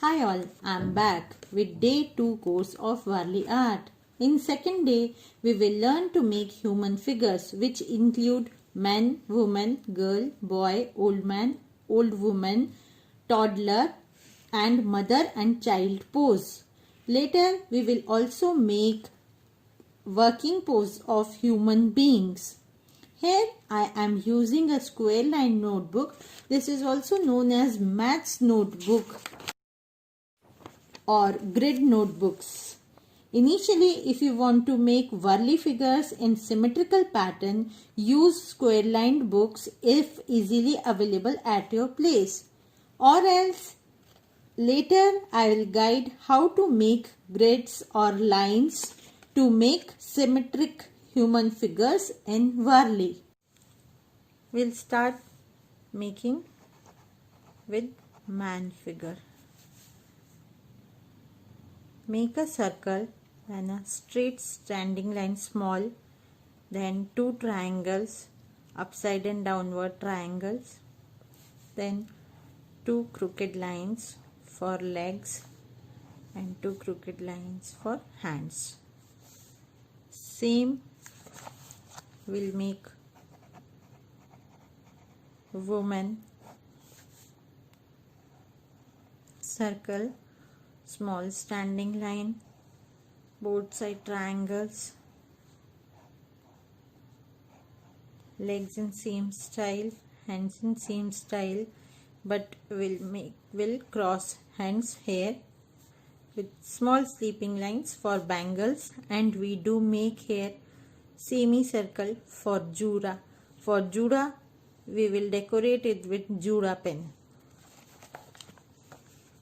Hi all, I'm back with day 2 course of Warli Art. In second day, we will learn to make human figures which include man, woman, girl, boy, old man, old woman, toddler and mother and child pose. Later, we will also make working pose of human beings. Here I am using a square line notebook. This is also known as maths notebook or grid notebooks. Initially, if you want to make Warli figures in symmetrical pattern, use square lined books if easily available at your place. Or else, later I will guide how to make grids or lines to make symmetric human figures in Warli. We'll start making with man figure. Make a circle and a straight standing line small, then 2 triangles, upside and downward triangles, then 2 crooked lines for legs and 2 crooked lines for hands. Same we'll make woman, circle, small standing line, both side triangles, legs in same style, hands in same style, but we'll cross hands here with small sleeping lines for bangles, and we do make here semicircle for jura. For jura we will decorate it with jura pen.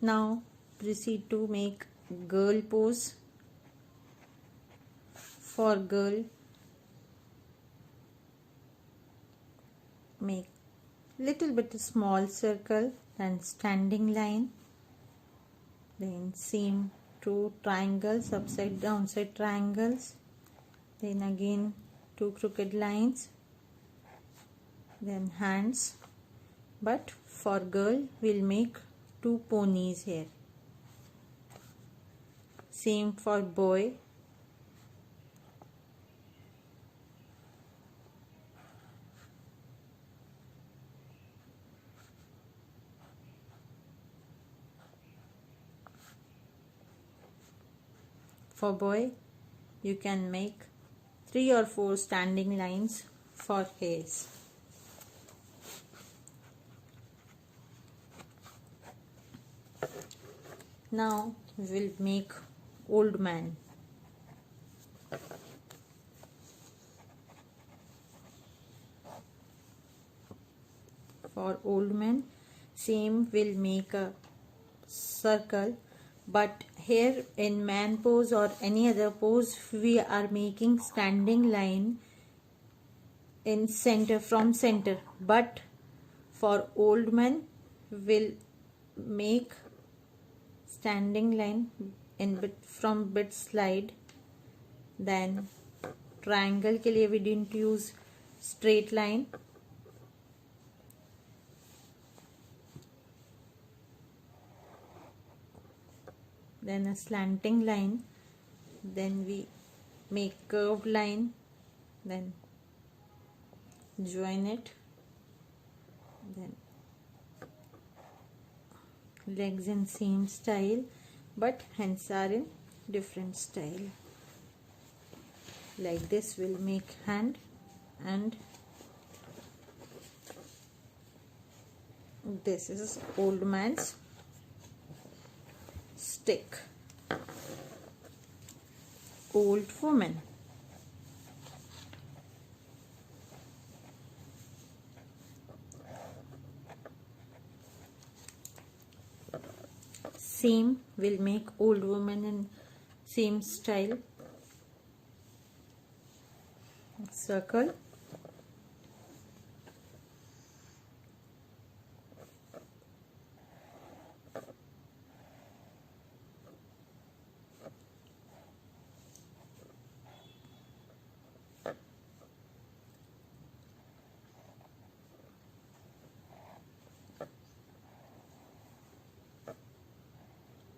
Now proceed to make girl pose. For girl, make little bit small circle and standing line, then same 2 triangles, upside downside triangles, then again 2 crooked lines, then hands. But for girl we'll make 2 ponies here. Same for boy. For boy, you can make 3 or 4 standing lines for hairs. Now we will make old man. For old man, same will make a circle, but here in man pose or any other pose we are making standing line in center, from center, but for old man will make standing line in bit from bit slide. Then triangle के लिए we didn't use straight line. Then a slanting line, then we make curved line, then join it, then legs in same style but hands are in different style. Like this we'll make hand, and this is old man's stick. Old woman. Same will make old woman in same style. Circle.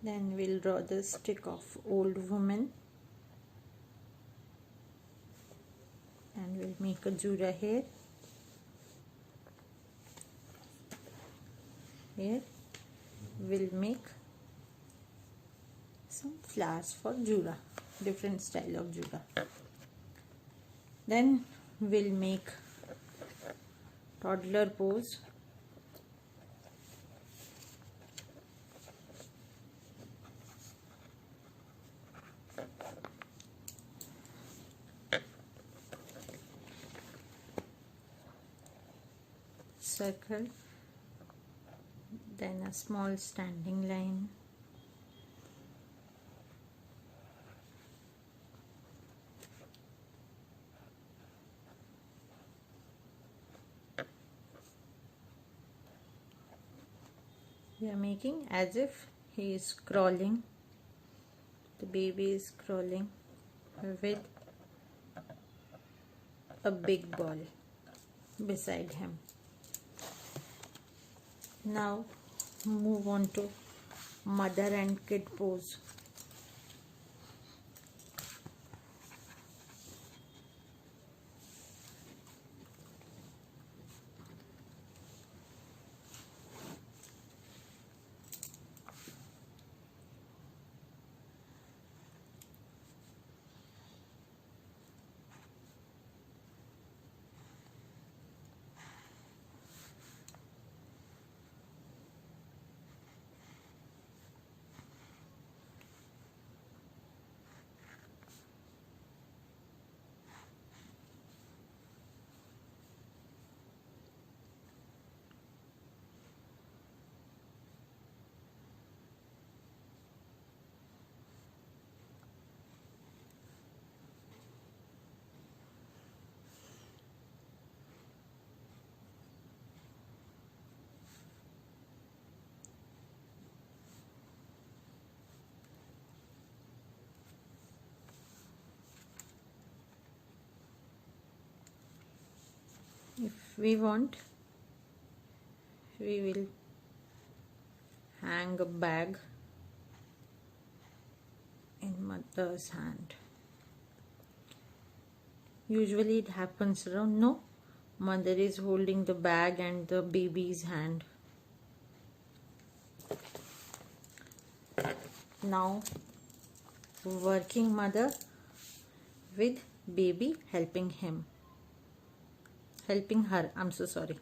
Then we'll draw the stick of old woman and we'll make a jura here. Here we'll make some flowers for jura, different style of jura. Then we'll make toddler pose. Circle, then a small standing line, we are making as if he is crawling, the baby is crawling with a big ball beside him. Now move on to mother and kid pose. If we want, we will hang a bag in mother's hand. Usually it happens around, no, mother is holding the bag and the baby's hand. Now working mother with baby helping her, I'm so sorry.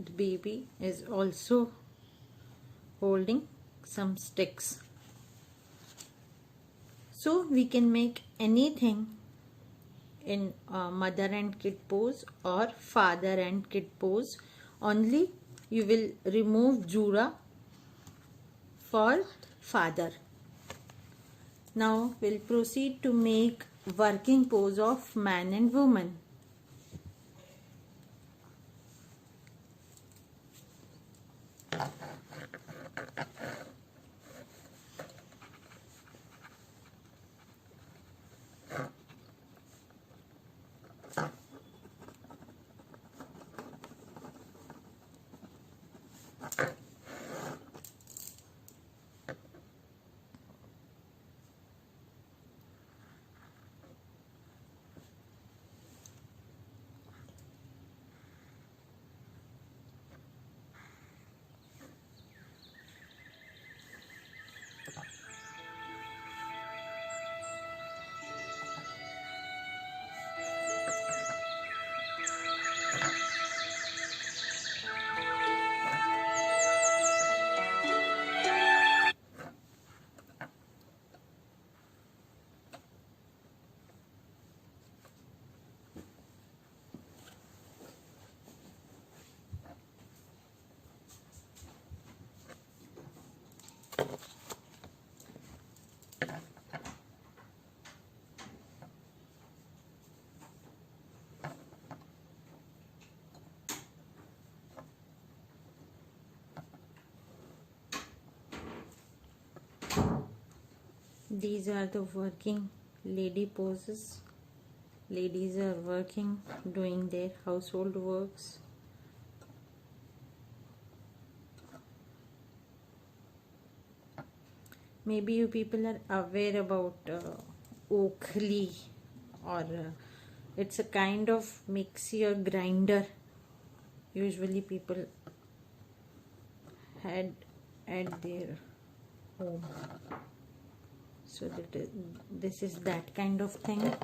The baby is also holding some sticks. So we can make anything in mother and kid pose or father and kid pose. Only you will remove jura for father. Now we'll proceed to make working pose of man and woman. These are the working lady poses. Ladies are working, doing their household works. Maybe you people are aware about Oakley, or it's a kind of mixie or grinder usually people had at their home. So this is that kind of thing.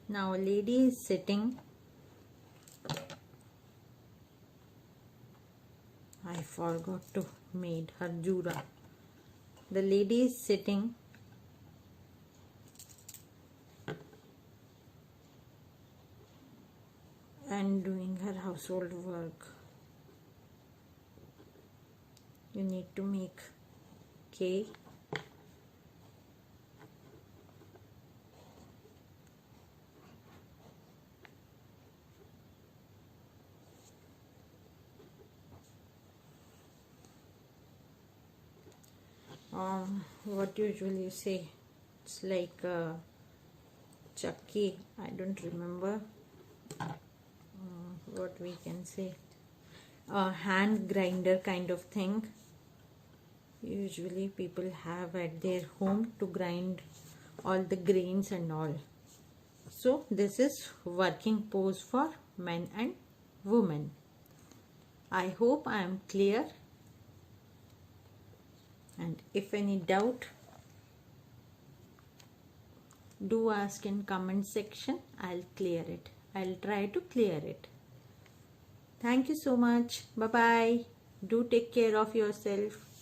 Now a lady is sitting. I forgot to made her jura. The lady is sitting and doing her household work. You need to make cake. What usually you say? It's like a chucky. I don't remember what we can say. A hand grinder kind of thing. Usually people have at their home to grind all the grains and all. So this is working pose for men and women. I hope I am clear. And if any doubt, do ask in comment section. I'll clear it. I'll try to clear it. Thank you so much. Bye bye. Do take care of yourself.